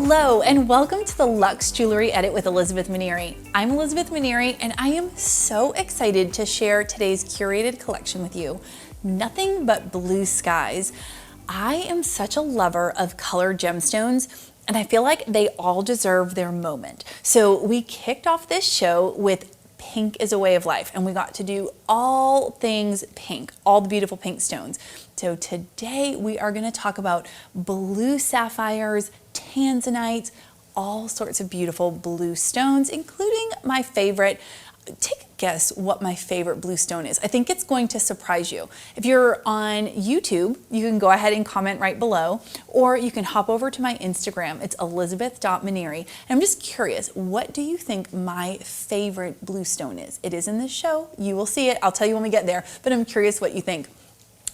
Hello and welcome to the Luxe Jewelry Edit with Elizabeth Minieri. I'm Elizabeth Minieri and I am so excited to share today's curated collection with you. Nothing but blue skies. I am such a lover of colored gemstones and I feel like they all deserve their moment. So we kicked off this show with Pink is a Way of Life, and we got to do all things pink, all the beautiful pink stones. So today we are going to talk about blue sapphires, tanzanites, all sorts of beautiful blue stones, including my favorite. Take a guess what my favorite blue stone is. I think it's going to surprise you. If you're on YouTube, you can go ahead and comment right below, or you can hop over to my Instagram. It's elizabeth.minieri. And I'm just curious, what do you think my favorite blue stone is? It is in this show. You will see it. I'll tell you when we get there, but I'm curious what you think.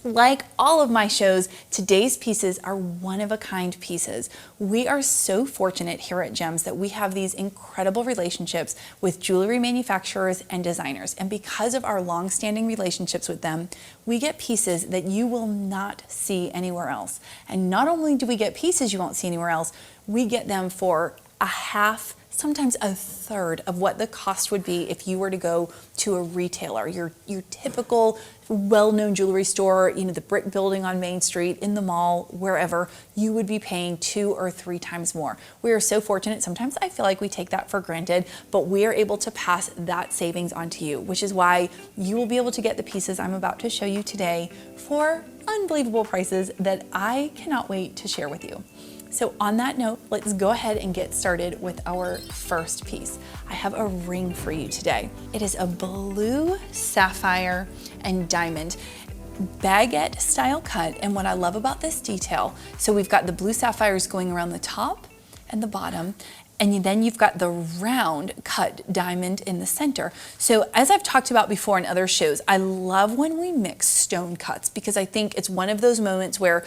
Like all of my shows, today's pieces are one-of-a-kind pieces. We are so fortunate here at Gems that we have these incredible relationships with jewelry manufacturers and designers. And because of our long-standing relationships with them, we get pieces that you will not see anywhere else. And not only do we get pieces you won't see anywhere else, we get them for a half, sometimes a third of what the cost would be if you were to go to a retailer, your typical well-known jewelry store, you know, the brick building on Main Street, in the mall, wherever, you would be paying 2 or 3 times more. We are so fortunate. Sometimes I feel like we take that for granted, but we are able to pass that savings on to you, which is why you will be able to get the pieces I'm about to show you today for unbelievable prices that I cannot wait to share with you. So on that note, let's go ahead and get started with our first piece. I have a ring for you today. It is a blue sapphire and diamond baguette style cut. And what I love about this detail, so we've got the blue sapphires going around the top and the bottom, and then you've got the round cut diamond in the center. So as I've talked about before in other shows, I love when we mix stone cuts because I think it's one of those moments where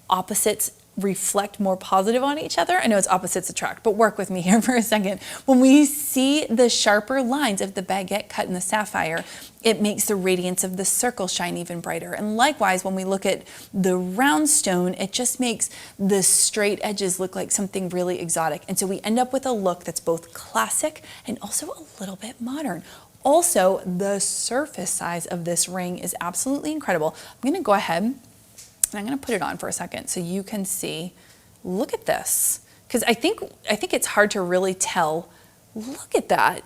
opposites reflect more positive on each other. I know it's opposites attract, but work with me here for a second. When we see the sharper lines of the baguette cut in the sapphire, it makes the radiance of the circle shine even brighter. And likewise, when we look at the round stone, it just makes the straight edges look like something really exotic. And so we end up with a look that's both classic and also a little bit modern. Also, the surface size of this ring is absolutely incredible. I'm gonna go ahead and I'm going to put it on for a second so you can see. Look at this, because I think it's hard to really tell. Look at that.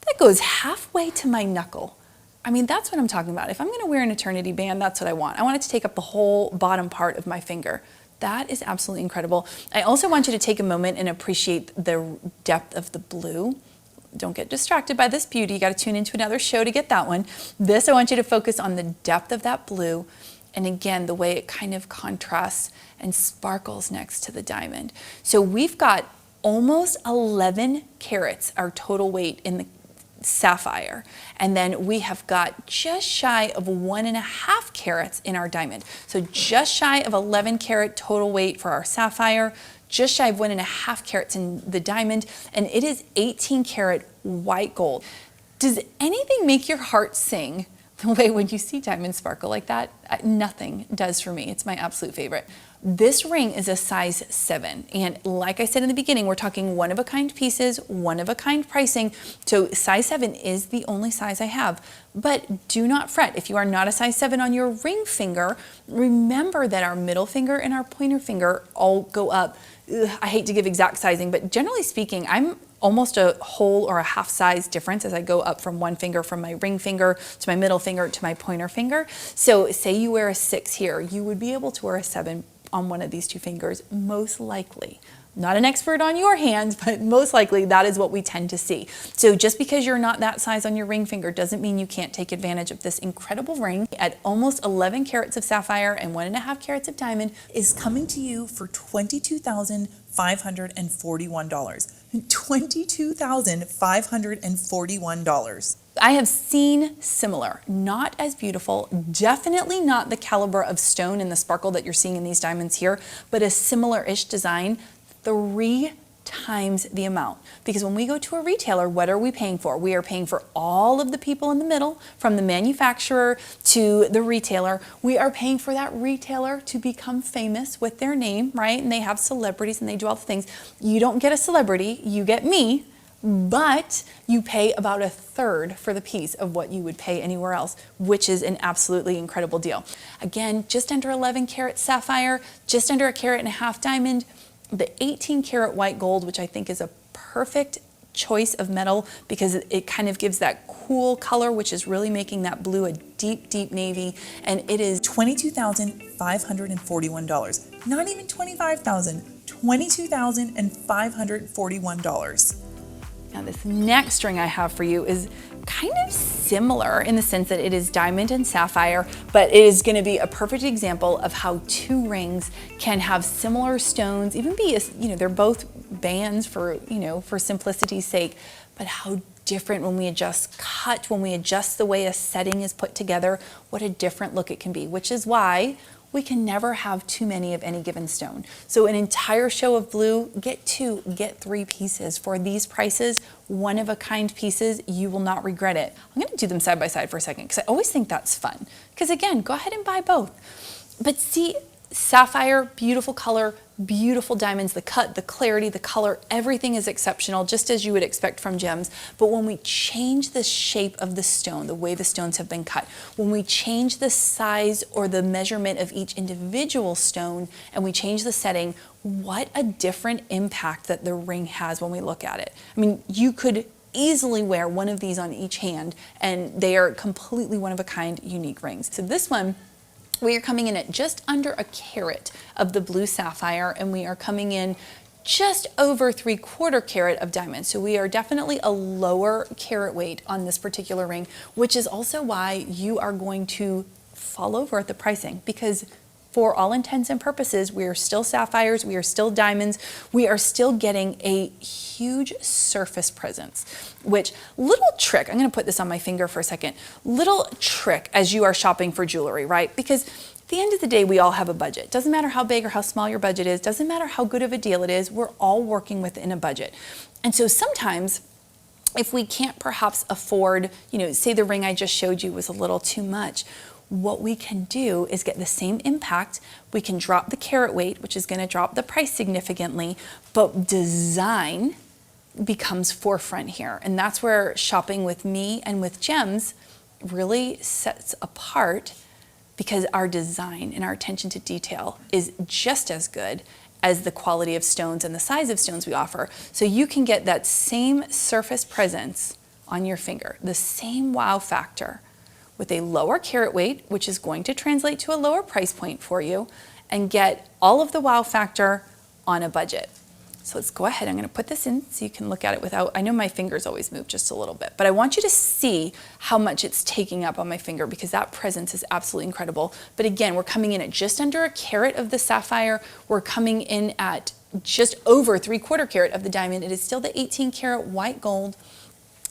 That goes halfway to my knuckle. I mean, that's what I'm talking about. If I'm going to wear an eternity band, that's what I want. I want it to take up the whole bottom part of my finger. That is absolutely incredible. I also want you to take a moment and appreciate the depth of the blue. Don't get distracted by this beauty. You got to tune into another show to get that one. This, I want you to focus on the depth of that blue. And again, the way it kind of contrasts and sparkles next to the diamond. So we've got almost 11 carats, our total weight in the sapphire. And then we have got just shy of 1.5 carats in our diamond. So just shy of 11 carat total weight for our sapphire, just shy of 1.5 carats in the diamond, and it is 18 karat white gold. Does anything make your heart sing the way when you see diamonds sparkle like that? Nothing does for me. It's my absolute favorite. This ring is a size 7. And like I said in the beginning, we're talking one-of-a-kind pieces, one-of-a-kind pricing. So size 7 is the only size I have. But do not fret. If you are not a size 7 on your ring finger, remember that our middle finger and our pointer finger all go up. I hate to give exact sizing, but generally speaking, I'm almost a whole or a half size difference as I go up from one finger, from my ring finger to my middle finger to my pointer finger. So say you wear a 6 here, you would be able to wear a 7 on one of these 2 fingers, most likely. Not an expert on your hands, but most likely that is what we tend to see. So just because you're not that size on your ring finger doesn't mean you can't take advantage of this incredible ring at almost 11 carats of sapphire and 1.5 carats of diamond. Is coming to you for $22,541. $22,541. I have seen similar, not as beautiful, definitely not the caliber of stone and the sparkle that you're seeing in these diamonds here, but a similar-ish design, $3 times the amount. Because when we go to a retailer, what are we paying for? We are paying for all of the people in the middle, from the manufacturer to the retailer. We are paying for that retailer to become famous with their name, right? And they have celebrities and they do all the things. You don't get a celebrity, you get me, but you pay about a third for the piece of what you would pay anywhere else, which is an absolutely incredible deal. Again, just under 11 karat sapphire, just under 1.5 carat diamond, the 18 karat white gold, which I think is a perfect choice of metal because it kind of gives that cool color, which is really making that blue a deep, deep navy. And it is $22,541. Not even $25,000, $22,541. Now this next ring I have for you is kind of similar in the sense that it is diamond and sapphire, but it is going to be a perfect example of how two rings can have similar stones, even be, they're both bands for, for simplicity's sake, but how different when we adjust cut, when we adjust the way a setting is put together, what a different look it can be, which is why we can never have too many of any given stone. So an entire show of blue, get 2, get 3 pieces. For these prices, one of a kind pieces, you will not regret it. I'm gonna do them side by side for a second because I always think that's fun. Because again, go ahead and buy both. But see, sapphire, beautiful color, beautiful diamonds, the cut, the clarity, the color, everything is exceptional, just as you would expect from gems. But when we change the shape of the stone, the way the stones have been cut, when we change the size or the measurement of each individual stone, and we change the setting, what a different impact that the ring has when we look at it. I mean, you could easily wear one of these on each hand, and they are completely one of a kind, unique rings. So this one, we are coming in at just under 1 carat of the blue sapphire, and we are coming in just over 3/4 carat of diamond. So we are definitely a lower carat weight on this particular ring, which is also why you are going to fall over at the pricing, because for all intents and purposes, we are still sapphires, we are still diamonds, we are still getting a huge surface presence, which little trick, I'm gonna put this on my finger for a second, little trick as you are shopping for jewelry, right? Because at the end of the day, we all have a budget. Doesn't matter how big or how small your budget is, doesn't matter how good of a deal it is, we're all working within a budget. And so sometimes, if we can't perhaps afford, say the ring I just showed you was a little too much, what we can do is get the same impact. We can drop the carat weight, which is going to drop the price significantly, but design becomes forefront here. And that's where shopping with me and with gems really sets apart, because our design and our attention to detail is just as good as the quality of stones and the size of stones we offer. So you can get that same surface presence on your finger, the same wow factor, with a lower carat weight, which is going to translate to a lower price point for you, and get all of the wow factor on a budget. So let's go ahead, I'm gonna put this in so you can look at it without, I know my fingers always move just a little bit, but I want you to see how much it's taking up on my finger, because that presence is absolutely incredible. But again, we're coming in at just under 1 carat of the sapphire, we're coming in at just over 3/4 carat of the diamond. It is still the 18 karat white gold,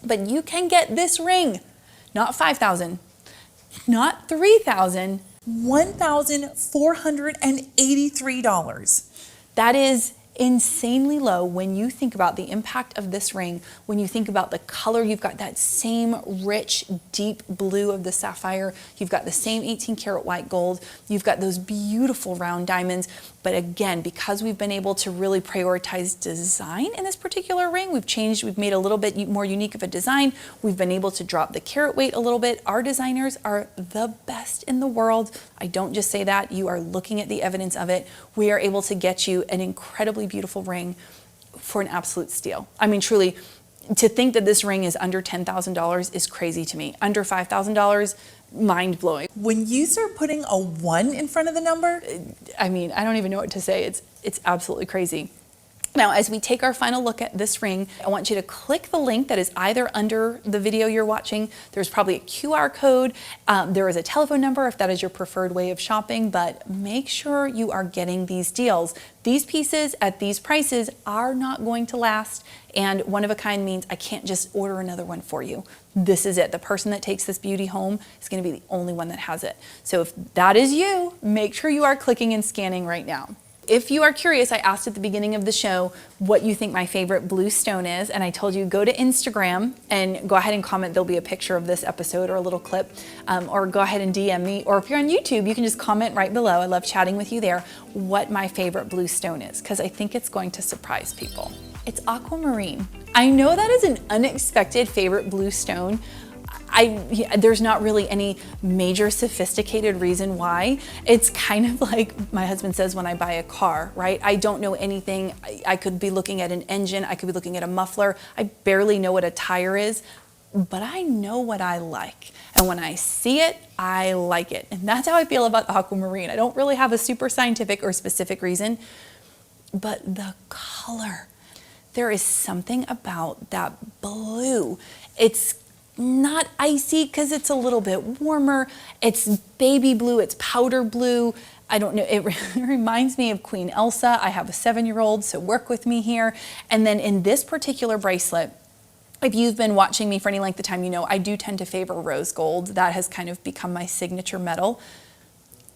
but you can get this ring, not $5,000, not $3,000, $1,483. That is insanely low when you think about the impact of this ring, when you think about the color. You've got that same rich, deep blue of the sapphire. You've got the same 18 karat white gold. You've got those beautiful round diamonds. But again, because we've been able to really prioritize design in this particular ring, we've made a little bit more unique of a design. We've been able to drop the carat weight a little bit. Our designers are the best in the world. I don't just say that, you are looking at the evidence of it. We are able to get you an incredibly beautiful ring for an absolute steal. I mean, truly, to think that this ring is under $10,000 is crazy to me. Under $5,000, mind-blowing. When you start putting a 1 in front of the number, I mean, I don't even know what to say. It's absolutely crazy. Now, as we take our final look at this ring, I want you to click the link that is either under the video you're watching. There's probably a QR code. There is a telephone number if that is your preferred way of shopping, but make sure you are getting these deals. These pieces at these prices are not going to last, and one of a kind means I can't just order another one for you. This is it. The person that takes this beauty home is going to be the only one that has it. So if that is you, make sure you are clicking and scanning right now. If you are curious, I asked at the beginning of the show what you think my favorite blue stone is, and I told you go to Instagram and go ahead and comment. There'll be a picture of this episode or a little clip, or go ahead and DM me, or if you're on YouTube, you can just comment right below. I love chatting with you there, what my favorite blue stone is, because I think it's going to surprise people. It's aquamarine. I know that is an unexpected favorite blue stone. There's not really any major sophisticated reason why. It's kind of like my husband says when I buy a car, right? I don't know anything. I could be looking at an engine. I could be looking at a muffler. I barely know what a tire is, but I know what I like. And when I see it, I like it. And that's how I feel about aquamarine. I don't really have a super scientific or specific reason, but the color. There is something about that blue. It's not icy because it's a little bit warmer. It's baby blue, it's powder blue. I don't know, it reminds me of Queen Elsa. I have a 7-year-old, so work with me here. And then in this particular bracelet, if you've been watching me for any length of time, you know I do tend to favor rose gold. That has kind of become my signature metal.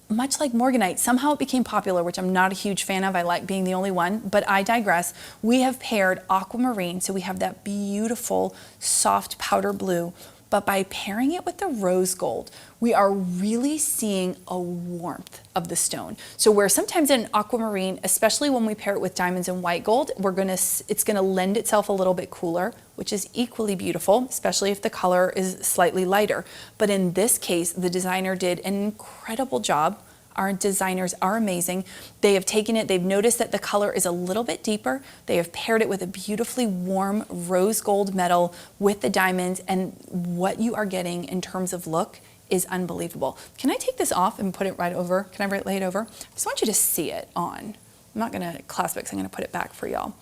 Much like morganite, somehow it became popular, which I'm not a huge fan of. I like being the only one, but I digress. We have paired aquamarine, so we have that beautiful, soft powder blue, but by pairing it with the rose gold, we are really seeing a warmth of the stone. So where sometimes in aquamarine, especially when we pair it with diamonds and white gold, it's gonna lend itself a little bit cooler, which is equally beautiful, especially if the color is slightly lighter. But in this case, the designer did an incredible job. Our designers are amazing. They have taken it, they've noticed that the color is a little bit deeper. They have paired it with a beautifully warm rose gold metal with the diamonds, and what you are getting in terms of look is unbelievable. Can I take this off and put it right over? Can I lay it over? I just want you to see it on. I'm not gonna clasp it because I'm gonna put it back for y'all.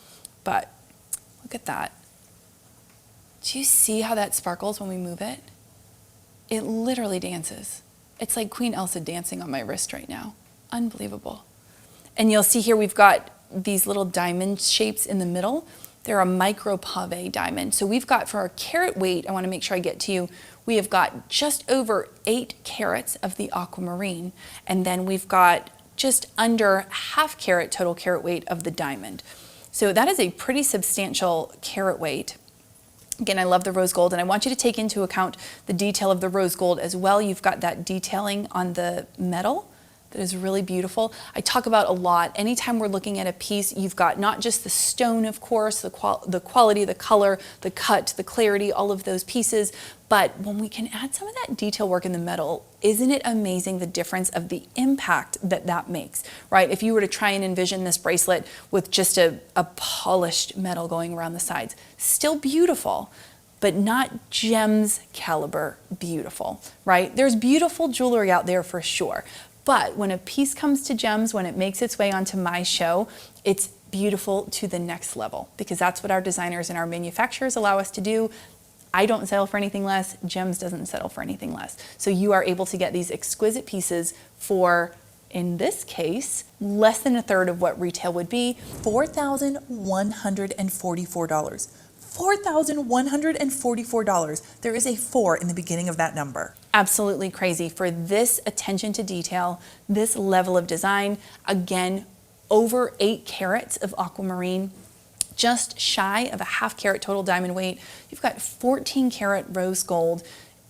But look at that. Do you see how that sparkles when we move it? It literally dances. It's like Queen Elsa dancing on my wrist right now. Unbelievable. And you'll see here we've got these little diamond shapes in the middle. They're a micro pave diamond. So we've got, for our carat weight, I want to make sure I get to you, we have got just over 8 carats of the aquamarine, and then we've got just under ½ carat total carat weight of the diamond. So that is a pretty substantial carat weight. Again, I love the rose gold, and I want you to take into account the detail of the rose gold as well. You've got that detailing on the metal that is really beautiful. I talk about a lot, anytime we're looking at a piece, you've got not just the stone, of course, the quality, the color, the cut, the clarity, all of those pieces, but when we can add some of that detail work in the metal, isn't it amazing the difference of the impact that that makes, right? If you were to try and envision this bracelet with just a polished metal going around the sides, still beautiful, but not gems caliber beautiful, right? There's beautiful jewelry out there for sure, but when a piece comes to gems, when it makes its way onto my show, it's beautiful to the next level, because that's what our designers and our manufacturers allow us to do. I don't settle for anything less. Gems doesn't settle for anything less. So you are able to get these exquisite pieces for, in this case, less than 1/3 of what retail would be. $4,144. $4,144. There is a 4 in the beginning of that number. Absolutely crazy for this attention to detail, this level of design. Again, over 8 carats of aquamarine, just shy of a ½ carat total diamond weight. You've got 14 karat rose gold,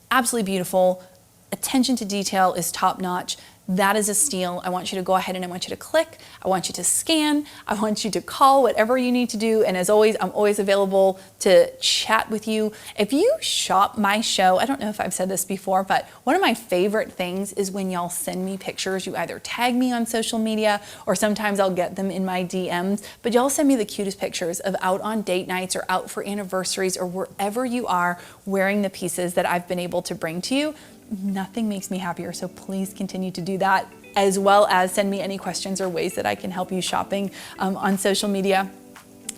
absolutely beautiful. Attention to detail is top notch. That is a steal. I want you to go ahead and I want you to click. I want you to scan. I want you to call, whatever you need to do. And as always, I'm always available to chat with you. If you shop my show, I don't know if I've said this before, but one of my favorite things is when y'all send me pictures. You either tag me on social media or sometimes I'll get them in my DMs, but y'all send me the cutest pictures of out on date nights or out for anniversaries or wherever you are wearing the pieces that I've been able to bring to you. Nothing makes me happier, so please continue to do that, as well as send me any questions or ways that I can help you shopping on social media.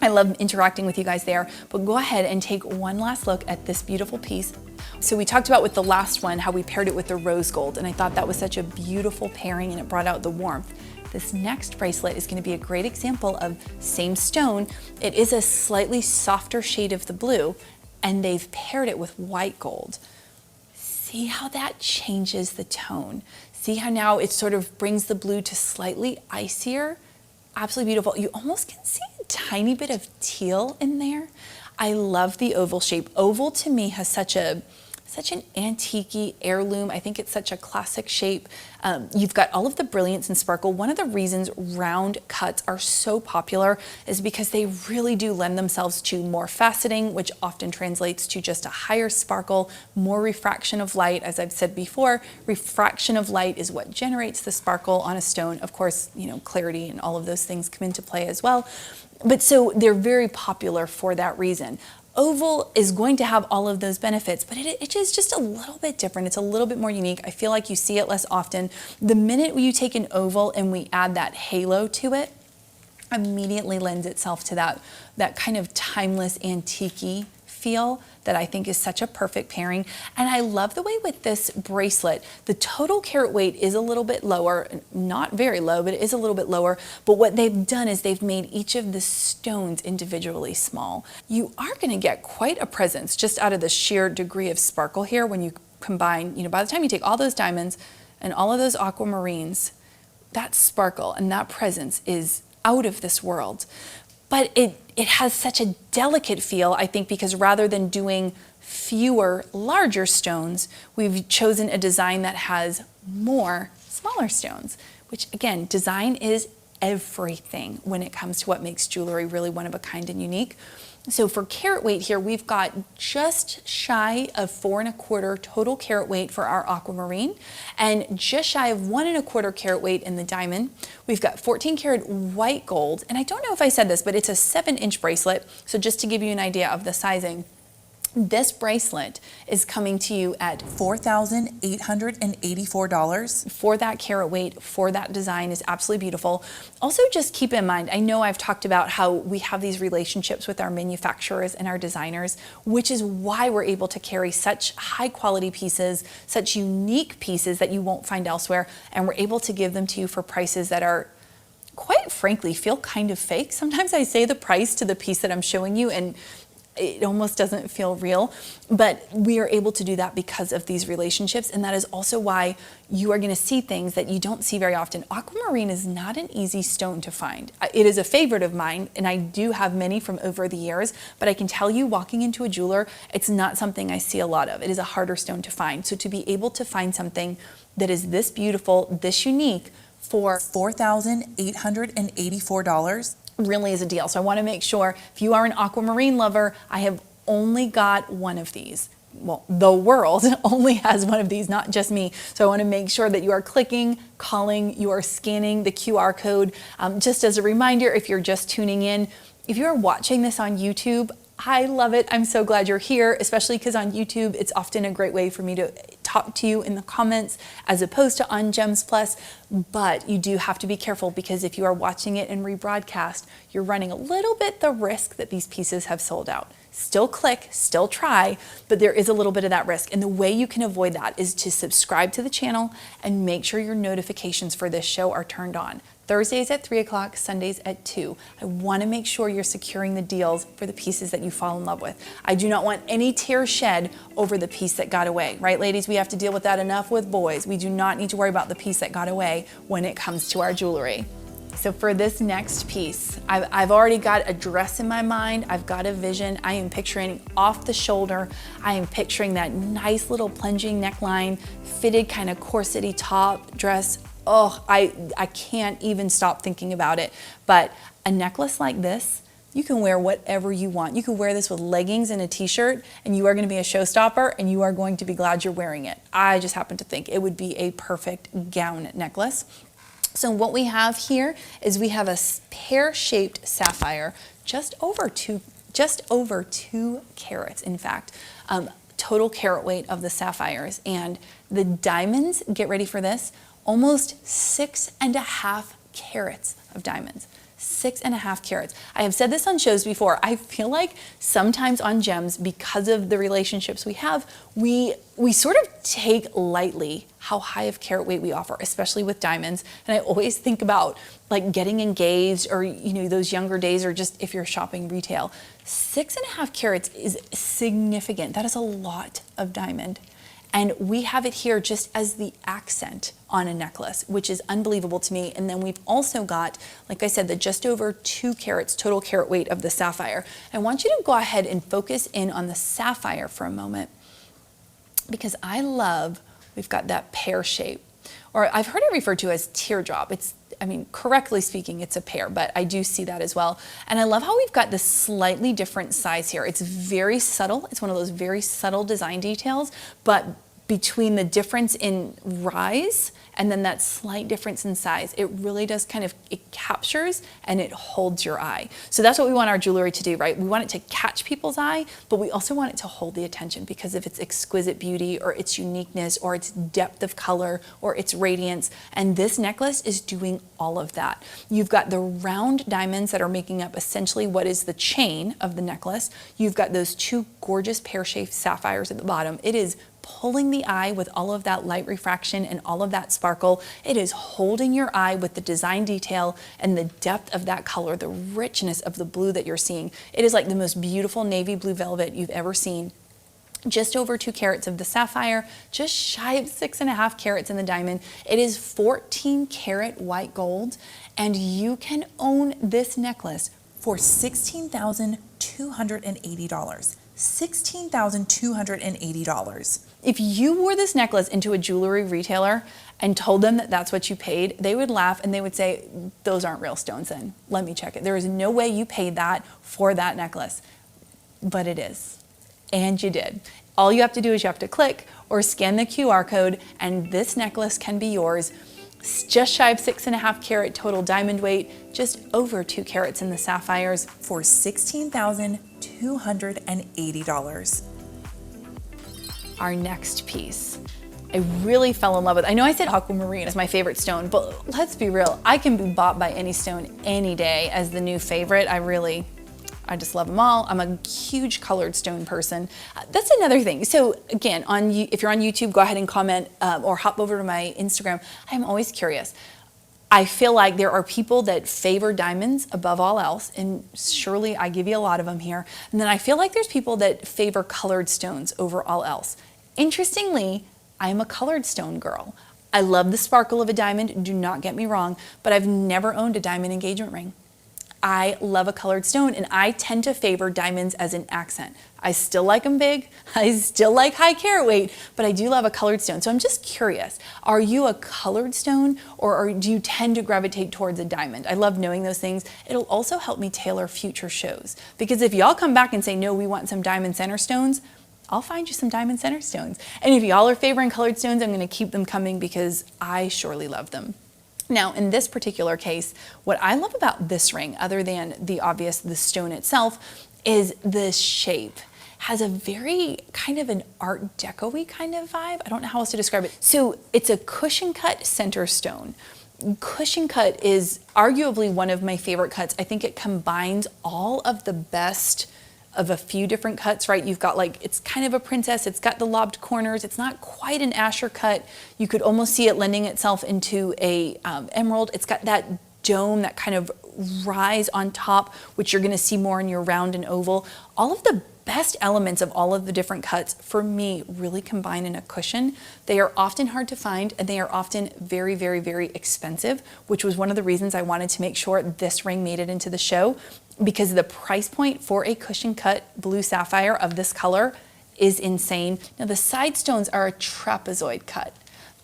I love interacting with you guys there, but go ahead and take one last look at this beautiful piece. So we talked about with the last one how we paired it with the rose gold, and I thought that was such a beautiful pairing and it brought out the warmth. This next bracelet is going to be a great example of same stone. It is a slightly softer shade of the blue, and they've paired it with white gold. See how that changes the tone. See how now it sort of brings the blue to slightly icier. absolutely beautiful. You almost can see a tiny bit of teal in there. I love the oval shape. Oval to me has such an antique-y heirloom. I think it's such a classic shape. You've got all of the brilliance and sparkle. One of the reasons round cuts are so popular is because they really do lend themselves to more faceting, which often translates to just a higher sparkle, more refraction of light. As I've said before, refraction of light is what generates the sparkle on a stone. Of course, you know, clarity and all of those things come into play as well. But so they're very popular for that reason. Oval is going to have all of those benefits, but it is just a little bit different. It's a little bit more unique. I feel like you see it less often. The minute you take an oval and we add that halo to it, immediately lends itself to that kind of timeless antique-y feel that I think is such a perfect pairing. And I love the way with this bracelet, the total carat weight is a little bit lower, not very low, but it is a little bit lower. But what they've done is they've made each of the stones individually small. You are going to get quite a presence just out of the sheer degree of sparkle here when you combine, you know, by the time you take all those diamonds and all of those aquamarines, that sparkle and that presence is out of this world. But it has such a delicate feel, I think, because rather than doing fewer larger stones, we've chosen a design that has more smaller stones, which again, design is everything when it comes to what makes jewelry really one of a kind and unique. So for carat weight here, we've got just shy of 4 1/4 total carat weight for our aquamarine and just shy of 1 1/4 carat weight in the diamond. We've got 14 karat white gold. And I don't know if I said this, but it's a 7-inch bracelet. So just to give you an idea of the sizing, this bracelet is coming to you at $4,884. For that carat weight, for that design is absolutely beautiful. Also, just keep in mind, I know I've talked about how we have these relationships with our manufacturers and our designers, which is why we're able to carry such high quality pieces, such unique pieces that you won't find elsewhere, and we're able to give them to you for prices that are, quite frankly, feel kind of fake. Sometimes I say the price to the piece that I'm showing you and it almost doesn't feel real, but we are able to do that because of these relationships, and that is also why you are going to see things that you don't see very often. Aquamarine is not an easy stone to find. It is a favorite of mine, and I do have many from over the years, but I can tell you, walking into a jeweler, it's not something I see a lot of. It is a harder stone to find. So to be able to find something that is this beautiful, this unique, for $4,884, really is a deal. So I want to make sure if you are an aquamarine lover, I have only got one of these. Well, the world only has one of these, not just me. So I want to make sure that you are clicking, calling, you are scanning the QR code. Just as a reminder, if you're just tuning in, if you're watching this on YouTube, I love it. I'm so glad you're here, especially because on YouTube, it's often a great way for me to talk to you in the comments as opposed to on Gems Plus. But you do have to be careful because if you are watching it in rebroadcast, you're running a little bit the risk that these pieces have sold out. Still click, still try, but there is a little bit of that risk. And the way you can avoid that is to subscribe to the channel and make sure your notifications for this show are turned on. Thursdays at 3 o'clock, Sundays at 2. I want to make sure you're securing the deals for the pieces that you fall in love with. I do not want any tears shed over the piece that got away, right, ladies? We have to deal with that enough with boys. We do not need to worry about the piece that got away when it comes to our jewelry. So for this next piece, I've already got a dress in my mind. I've got a vision. I am picturing off the shoulder. I am picturing that nice little plunging neckline, fitted kind of corsety top dress. Oh, I can't even stop thinking about it. But a necklace like this, you can wear whatever you want. You can wear this with leggings and a t-shirt and you are going to be a showstopper and you are going to be glad you're wearing it. I just happen to think it would be a perfect gown necklace. So what we have here is we have a pear-shaped sapphire, just over two carats, in fact. Total carat weight of the sapphires, and the diamonds, get ready for this, almost 6.5 carats of diamonds. 6.5 carats. I have said this on shows before. I feel like sometimes on Gems, because of the relationships we have, we sort of take lightly how high of carat weight we offer, especially with diamonds. And I always think about like getting engaged or, you know, those younger days, or just if you're shopping retail. 6.5 carats is significant. That is a lot of diamond. And we have it here just as the accent on a necklace, which is unbelievable to me. And then we've also got, like I said, the just over 2 carats total carat weight of the sapphire. I want you to go ahead and focus in on the sapphire for a moment, because I love, we've got that pear shape, or I've heard it referred to as teardrop. It's, I mean, correctly speaking, it's a pear, but I do see that as well. And I love how we've got this slightly different size here. It's very subtle. It's one of those very subtle design details, but between the difference in rise and then that slight difference in size, it really does kind of, it captures and it holds your eye. So that's what we want our jewelry to do, right? We want it to catch people's eye, but we also want it to hold the attention because of its exquisite beauty or its uniqueness or its depth of color or its radiance. And this necklace is doing all of that. You've got the round diamonds that are making up essentially what is the chain of the necklace. You've got those 2 gorgeous pear-shaped sapphires at the bottom. It is pulling the eye with all of that light refraction and all of that sparkle. It is holding your eye with the design detail and the depth of that color, the richness of the blue that you're seeing. It is like the most beautiful navy blue velvet you've ever seen. Just over 2 carats of the sapphire, just shy of 6.5 carats in the diamond. It is 14 karat white gold, and you can own this necklace For $16,280. $16,280. If you wore this necklace into a jewelry retailer and told them that that's what you paid, they would laugh and they would say, those aren't real stones then. Let me check it. There is no way you paid that for that necklace. But it is. And you did. All you have to do is you have to click or scan the QR code and this necklace can be yours. Just shy of 6.5 carat total diamond weight, just over 2 carats in the sapphires. For $16,280. Our next piece, I really fell in love with. I know I said aquamarine is my favorite stone, but let's be real, I can be bought by any stone any day as the new favorite. I just love them all. I'm a huge colored stone person. That's another thing. So again, if you're on YouTube, go ahead and comment or hop over to my Instagram. I'm always curious. I feel like there are people that favor diamonds above all else, and surely I give you a lot of them here. And then I feel like there's people that favor colored stones over all else. Interestingly, I'm a colored stone girl. I love the sparkle of a diamond, do not get me wrong, but I've never owned a diamond engagement ring. I love a colored stone, and I tend to favor diamonds as an accent. I still like them big, I still like high carat weight, but I do love a colored stone. So I'm just curious, are you a colored stone or do you tend to gravitate towards a diamond? I love knowing those things. It'll also help me tailor future shows, because if y'all come back and say, no, we want some diamond center stones, I'll find you some diamond center stones. And if y'all are favoring colored stones, I'm gonna keep them coming because I surely love them. Now, in this particular case, what I love about this ring, other than the obvious, the stone itself, is the shape. Has a very kind of an Art Deco-y kind of vibe. I don't know how else to describe it. So it's a cushion cut center stone. Cushion cut is arguably one of my favorite cuts. I think it combines all of the best of a few different cuts, right? You've got like, it's kind of a princess, it's got the lobbed corners, it's not quite an Asher cut. You could almost see it lending itself into a emerald. It's got that dome, that kind of rise on top, which you're gonna see more in your round and oval. All of the best elements of all of the different cuts, for me, really combine in a cushion. They are often hard to find, and they are often very, very, very expensive, which was one of the reasons I wanted to make sure this ring made it into the show, because the price point for a cushion cut blue sapphire of this color is insane. Now the side stones are a trapezoid cut.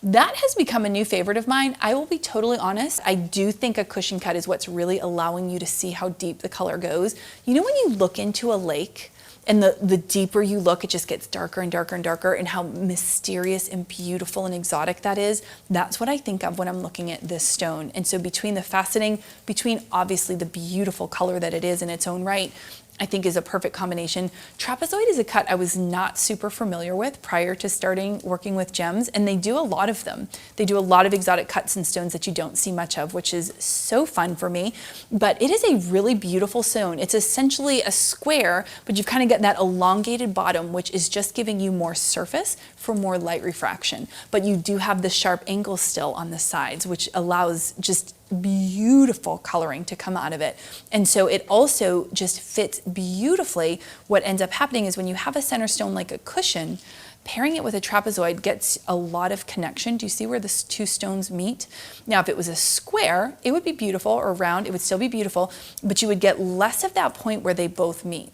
That has become a new favorite of mine. I will be totally honest. I do think a cushion cut is what's really allowing you to see how deep the color goes. You know when you look into a lake and the deeper you look, it just gets darker and darker and darker, and how mysterious and beautiful and exotic that is? That's what I think of when I'm looking at this stone. And so between the faceting, between obviously the beautiful color that it is in its own right, I think is a perfect combination. Trapezoid is a cut I was not super familiar with prior to starting working with gems, and they do a lot of them. They do a lot of exotic cuts and stones that you don't see much of, which is so fun for me. But it is a really beautiful stone. It's essentially a square, but you've kind of got that elongated bottom, which is just giving you more surface for more light refraction. But you do have the sharp angles still on the sides, which allows just beautiful coloring to come out of it. And so it also just fits beautifully. What ends up happening is when you have a center stone like a cushion, Pairing it with a trapezoid gets a lot of connection. Do you see where the two stones meet? Now, if it was a square, it would be beautiful, or round, it would still be beautiful, but you would get less of that point where they both meet.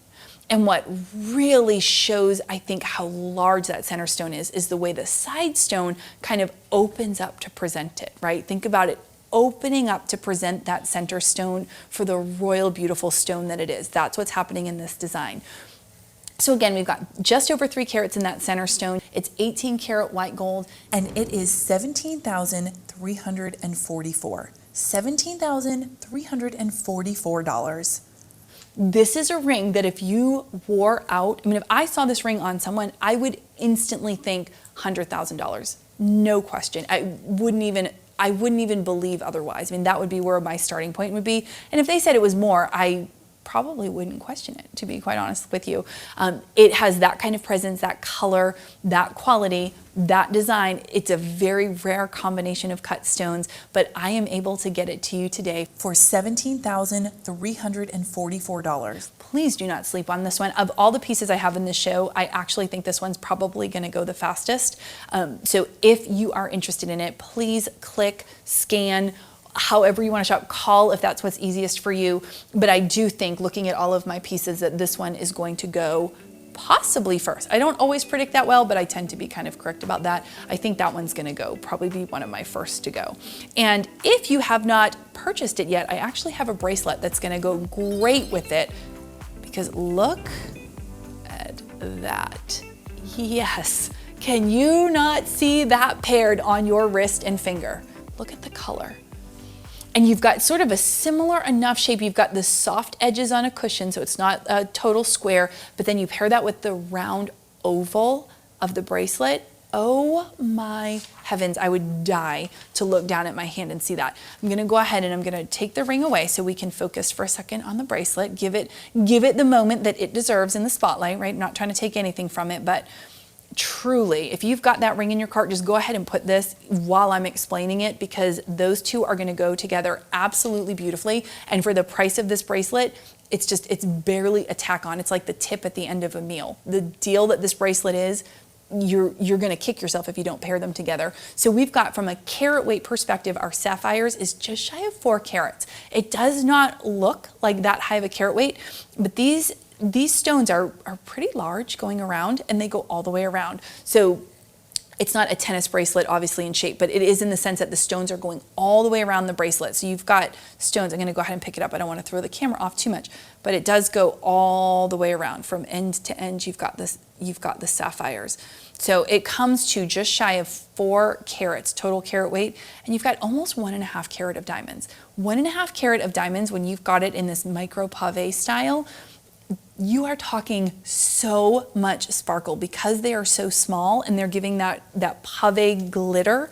And what really shows, I think, how large that center stone is the way the side stone kind of opens up to present it, right? Think about it opening up to present that center stone for the royal, beautiful stone that it is. That's what's happening in this design. So again, we've got just over 3 carats in that center stone. It's 18 karat white gold. And it is $17,344. $17,344. This is a ring that if you wore out, I mean, if I saw this ring on someone, I would instantly think $100,000. No question. I wouldn't even believe otherwise. I mean, that would be where my starting point would be. And if they said it was more, I probably wouldn't question it, to be quite honest with you. It has that kind of presence, that color, that quality, that design. It's a very rare combination of cut stones, but I am able to get it to you today For $17,344. Please do not sleep on this one. Of all the pieces I have in this show, I actually think this one's probably going to go the fastest. So if you are interested in it, please click, scan, however you want to shop, call if that's what's easiest for you. But I do think, looking at all of my pieces, that this one is going to go possibly first. I don't always predict that well, but I tend to be kind of correct about that. I think that one's going to go, probably be one of my first to go. And if you have not purchased it yet, I actually have a bracelet that's going to go great with it, because look at that. Yes. Can you not see that paired on your wrist and finger? Look at the color. And you've got sort of a similar enough shape. You've got the soft edges on a cushion, so it's not a total square, but then you pair that with the round oval of the bracelet. Oh my heavens, I would die to look down at my hand and see that. I'm gonna go ahead and I'm gonna take the ring away so we can focus for a second on the bracelet, give it the moment that it deserves in the spotlight, right? I'm not trying to take anything from it, but truly, if you've got that ring in your cart, just go ahead and put this while I'm explaining it, because those two are going to go together absolutely beautifully. And for the price of this bracelet, it's barely a tack on. It's like the tip at the end of a meal. The deal that this bracelet is, you're going to kick yourself if you don't pair them together. So we've got, from a carat weight perspective, our sapphires is just shy of 4 carats. It does not look like that high of a carat weight, but these stones are pretty large going around, and they go all the way around. So it's not a tennis bracelet, obviously, in shape, but it is in the sense that the stones are going all the way around the bracelet. So you've got stones. I'm going to go ahead and pick it up. I don't want to throw the camera off too much, but it does go all the way around from end to end. You've got the sapphires. So it comes to just shy of 4 carats total carat weight, and you've got almost 1.5 carat of diamonds. 1.5 carat of diamonds, when you've got it in this micro pave style, you are talking so much sparkle because they are so small and they're giving that pave glitter.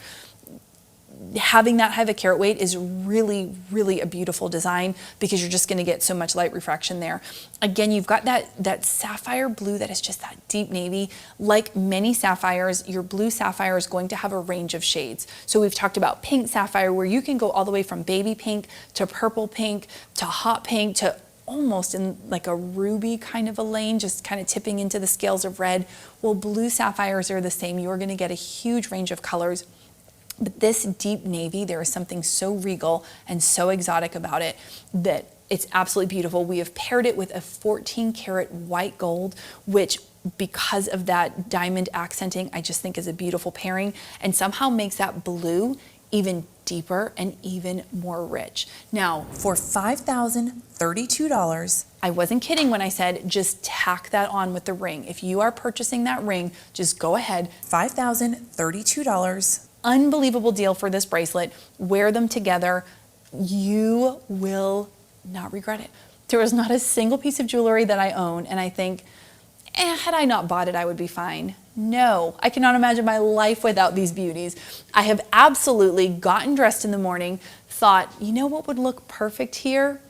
Having that high of a carat weight is really, really a beautiful design, because you're just going to get so much light refraction there. Again, you've got that sapphire blue that is just that deep navy. Like many sapphires, your blue sapphire is going to have a range of shades. So we've talked about pink sapphire, where you can go all the way from baby pink to purple pink to hot pink to almost in like a ruby kind of a lane, just kind of tipping into the scales of red. Well, blue sapphires are the same. You're going to get a huge range of colors. But this deep navy, there is something so regal and so exotic about it that it's absolutely beautiful. We have paired it with a 14 karat white gold, which, because of that diamond accenting, I just think is a beautiful pairing, and somehow makes that blue even deeper and even more rich. Now, For $5,032. I wasn't kidding when I said just tack that on with the ring. If you are purchasing that ring, just go ahead. $5,032. Unbelievable deal for this bracelet. Wear them together. You will not regret it. There is not a single piece of jewelry that I own and I think, had I not bought it, I would be fine. No, I cannot imagine my life without these beauties. I have absolutely gotten dressed in the morning, thought, you know what would look perfect here?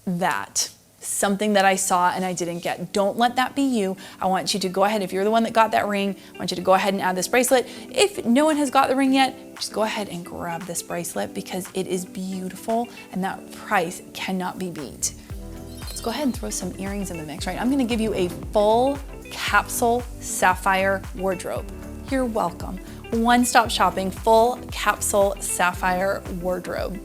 That. Something that I saw and I didn't get. Don't let that be you. I want you to go ahead, if you're the one that got that ring, I want you to go ahead and add this bracelet. If no one has got the ring yet, just go ahead and grab this bracelet, because it is beautiful and that price cannot be beat. Let's go ahead and throw some earrings in the mix, right? I'm gonna give you a full capsule sapphire wardrobe. You're welcome. One-stop shopping, full capsule sapphire wardrobe.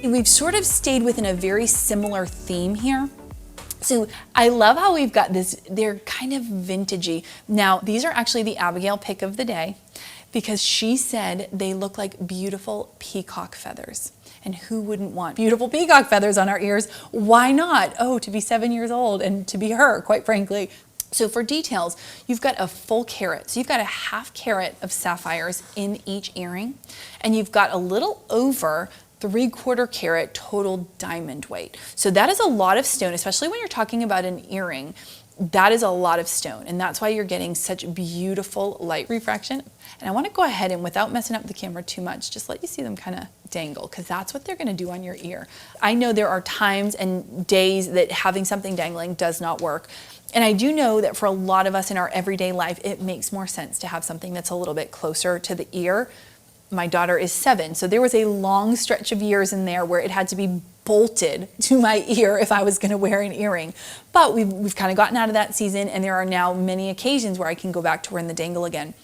We've sort of stayed within a very similar theme here. So I love how we've got this, they're kind of vintagey. Now, these are actually the Abigail pick of the day because she said they look like beautiful peacock feathers. And who wouldn't want beautiful peacock feathers on our ears? Why not? Oh, to be 7 years old and to be her, quite frankly. So for details, you've got a full carat. So you've got a ½ carat of sapphires in each earring, and you've got a little over 3/4 carat total diamond weight. So that is a lot of stone, especially when you're talking about an earring. That is a lot of stone, and that's why you're getting such beautiful light refraction. And I want to go ahead and, without messing up the camera too much, just let you see them kind of dangle, because that's what they're going to do on your ear. I know there are times and days that having something dangling does not work. And I do know that for a lot of us in our everyday life, it makes more sense to have something that's a little bit closer to the ear. My daughter is 7, so there was a long stretch of years in there where it had to be bolted to my ear if I was going to wear an earring. But we've kind of gotten out of that season, and there are now many occasions where I can go back to wearing the dangle again.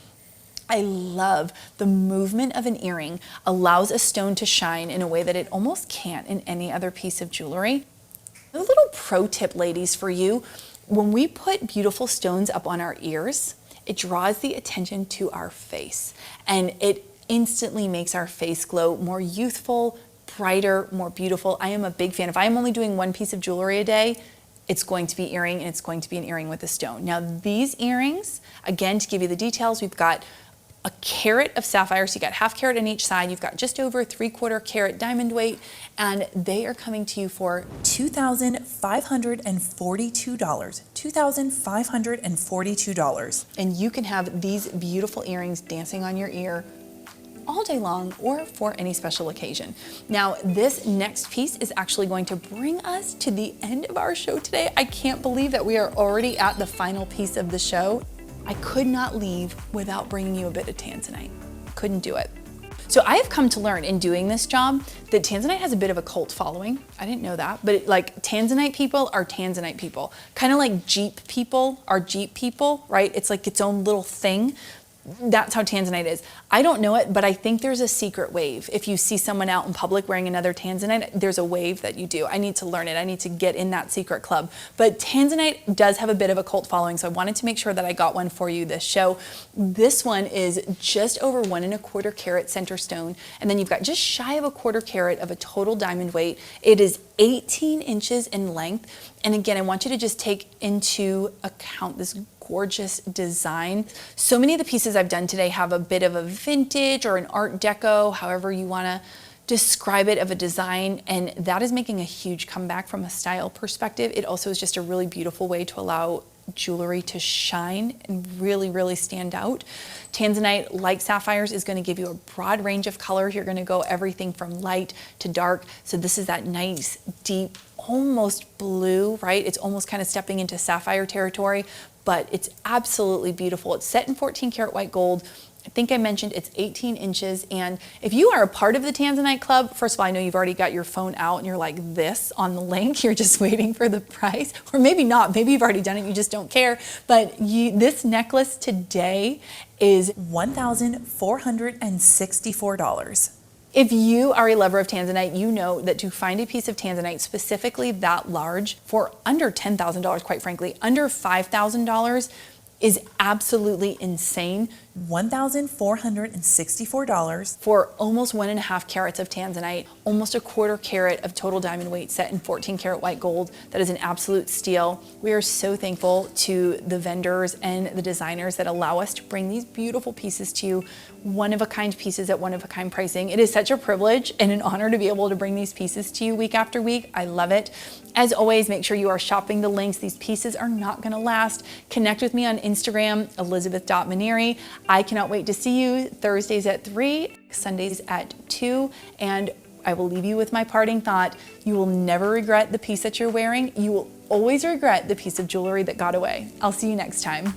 I love the movement of an earring allows a stone to shine in a way that it almost can't in any other piece of jewelry. A little pro tip, ladies, for you. When we put beautiful stones up on our ears, it draws the attention to our face, and it instantly makes our face glow more youthful, brighter, more beautiful. I am a big fan. If I am only doing one piece of jewelry a day, it's going to be earring, and it's going to be an earring with a stone. Now these earrings, again, to give you the details, we've got a carat of sapphire, so you got ½ carat on each side. You've got just over 3/4 carat diamond weight, and they are coming to you for $2,542. $2,542. And you can have these beautiful earrings dancing on your ear all day long or for any special occasion. Now, this next piece is actually going to bring us to the end of our show today. I can't believe that we are already at the final piece of the show. I could not leave without bringing you a bit of tanzanite. Couldn't do it. So I have come to learn in doing this job that tanzanite has a bit of a cult following. I didn't know that, but like tanzanite people are tanzanite people. Kind of like Jeep people are Jeep people, right? It's like its own little thing. That's how tanzanite is. I don't know it, but I think there's a secret wave. If you see someone out in public wearing another tanzanite, there's a wave that you do. I need to learn it. I need to get in that secret club. But tanzanite does have a bit of a cult following, so I wanted to make sure that I got one for you this show. This one is just over 1¼ carat center stone, and then you've got just shy of 1/4 carat of a total diamond weight. It is 18 inches in length, and again, I want you to just take into account this gorgeous design. So many of the pieces I've done today have a bit of a vintage or an art deco, however you want to describe it, of a design, and that is making a huge comeback from a style perspective. It also is just a really beautiful way to allow jewelry to shine and really, really stand out. Tanzanite, like sapphires, is going to give you a broad range of colors. You're going to go everything from light to dark. So this is that nice, deep, almost blue, right? It's almost kind of stepping into sapphire territory, but it's absolutely beautiful. It's set in 14 karat white gold. I think I mentioned it's 18 inches. And if you are a part of the Tanzanite Club, first of all, I know you've already got your phone out and you're like this on the link. You're just waiting for the price, or maybe not. Maybe you've already done it. You just don't care. But this necklace today is $1,464. If you are a lover of tanzanite, you know that to find a piece of tanzanite specifically that large for under $10,000, quite frankly, under $5,000 is absolutely insane. $1,464 for almost 1½ carats of tanzanite, almost 1/4 carat of total diamond weight set in 14 karat white gold. That is an absolute steal. We are so thankful to the vendors and the designers that allow us to bring these beautiful pieces to you, one-of-a-kind pieces at one-of-a-kind pricing. It is such a privilege and an honor to be able to bring these pieces to you week after week. I love it. As always, make sure you are shopping the links. These pieces are not gonna last. Connect with me on Instagram, Elizabeth.Minieri. I cannot wait to see you Thursdays at 3, Sundays at 2, and I will leave you with my parting thought. You will never regret the piece that you're wearing. You will always regret the piece of jewelry that got away. I'll see you next time.